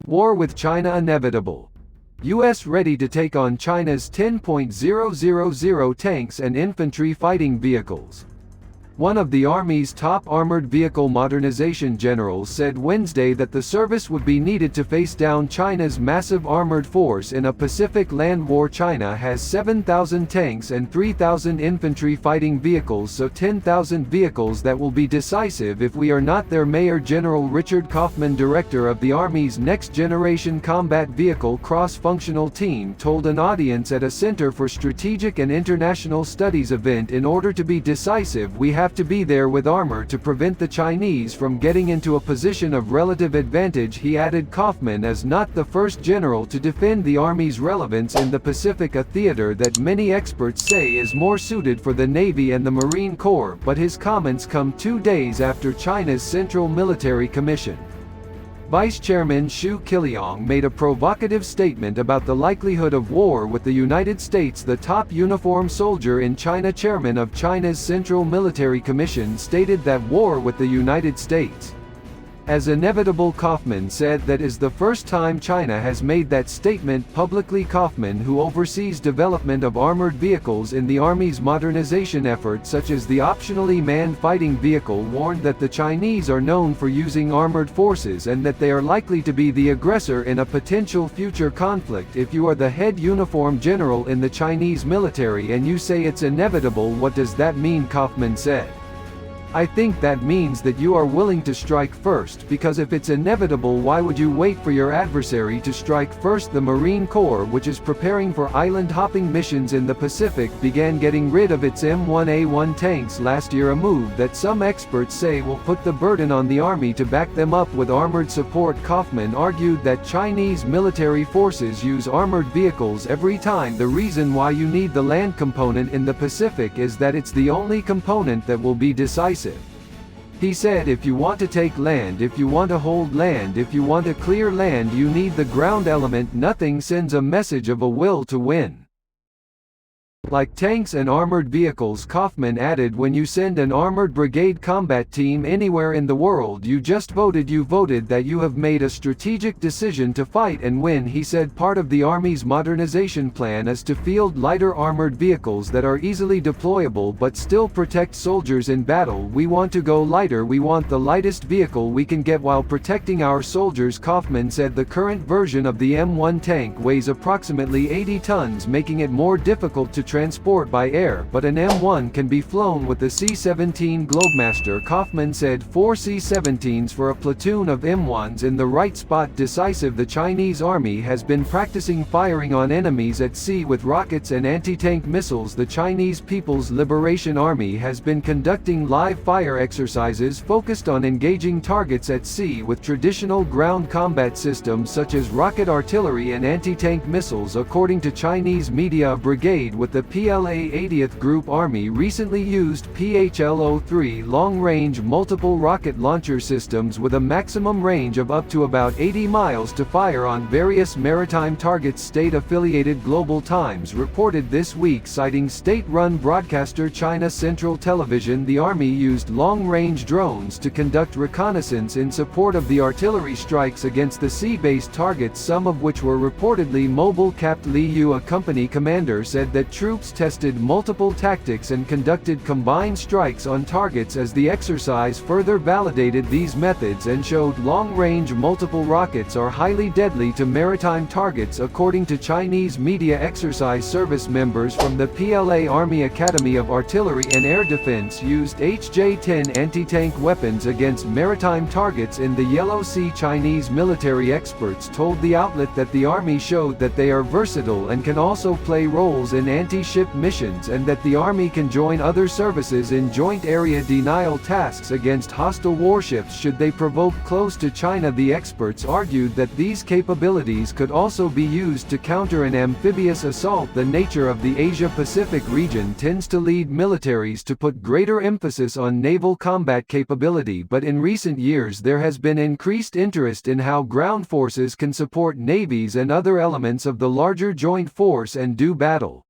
War with China inevitable. U.S. ready to take on China's 10.000 tanks and infantry fighting vehicles. One of the Army's top armored vehicle modernization generals said Wednesday that the service would be needed to face down China's massive armored force in a Pacific land war. China has 7,000 tanks and 3,000 infantry fighting vehicles, so 10,000 vehicles that will be decisive if we are not there. Major General Richard Kaufman, director of the Army's Next Generation Combat Vehicle Cross-Functional Team, told an audience at a Center for Strategic and International Studies event, in order to be decisive we have to be there with armor to prevent the Chinese from getting into a position of relative advantage. He added Kaufman is not the first general to defend the Army's relevance in the Pacific, a theater that many experts say is more suited for the Navy and the Marine Corps, but his comments come 2 days after China's Central Military Commission. Vice Chairman Xu Qiliang made a provocative statement about the likelihood of war with the United States. The top uniformed soldier in China, chairman of China's Central Military Commission, stated that war with the United States as inevitable. Kaufman said that is the first time China has made that statement publicly. Kaufman, who oversees development of armored vehicles in the Army's modernization efforts such as the optionally manned fighting vehicle, warned that the Chinese are known for using armored forces and that they are likely to be the aggressor in a potential future conflict. If you are the head uniformed general in the Chinese military and you say it's inevitable, what does that mean? Kaufman said. I think that means that you are willing to strike first, because if it's inevitable, why would you wait for your adversary to strike first? The Marine Corps, which is preparing for island-hopping missions in the Pacific, began getting rid of its M1A1 tanks last year, a move that some experts say will put the burden on the Army to back them up with armored support. Kaufman argued that Chinese military forces use armored vehicles every time. The reason why you need the land component in the Pacific is that it's the only component that will be decisive. He said, if you want to take land, if you want to hold land, if you want to clear land, you need the ground element. Nothing sends a message of a will to win like tanks and armored vehicles. Kaufman added, when you send an armored brigade combat team anywhere in the world, you voted that you have made a strategic decision to fight and win. He said part of the Army's modernization plan is to field lighter armored vehicles that are easily deployable but still protect soldiers in battle. We want to go lighter, we want the lightest vehicle we can get while protecting our soldiers. Kaufman said the current version of the M1 tank weighs approximately 80 tons, making it more difficult to transport by air, but an M1 can be flown with the C-17 Globemaster. Kaufman said 4 C-17s for a platoon of M1s in the right spot decisive. The Chinese Army has been practicing firing on enemies at sea with rockets and anti-tank missiles. The Chinese People's Liberation Army has been conducting live fire exercises focused on engaging targets at sea with traditional ground combat systems such as rocket artillery and anti-tank missiles, according to Chinese media. A brigade with the PLA 80th Group Army recently used PHL-03 long-range multiple rocket launcher systems with a maximum range of up to about 80 miles to fire on various maritime targets. State-affiliated Global Times reported this week, citing state-run broadcaster China Central Television, the Army used long-range drones to conduct reconnaissance in support of the artillery strikes against the sea-based targets, some of which were reportedly mobile. Capt. Li Yu, a company commander, said that troops tested multiple tactics and conducted combined strikes on targets as the exercise further validated these methods and showed long-range multiple rockets are highly deadly to maritime targets. According to Chinese media, exercise service members from the PLA Army Academy of Artillery and Air Defense used HJ-10 anti-tank weapons against maritime targets in the Yellow Sea. Chinese military experts told the outlet that the Army showed that they are versatile and can also play roles in anti-ship missions, and that the Army can join other services in joint area denial tasks against hostile warships should they provoke close to China. The experts argued that these capabilities could also be used to counter an amphibious assault. The nature of the Asia-Pacific region tends to lead militaries to put greater emphasis on naval combat capability, but in recent years there has been increased interest in how ground forces can support navies and other elements of the larger joint force and do battle.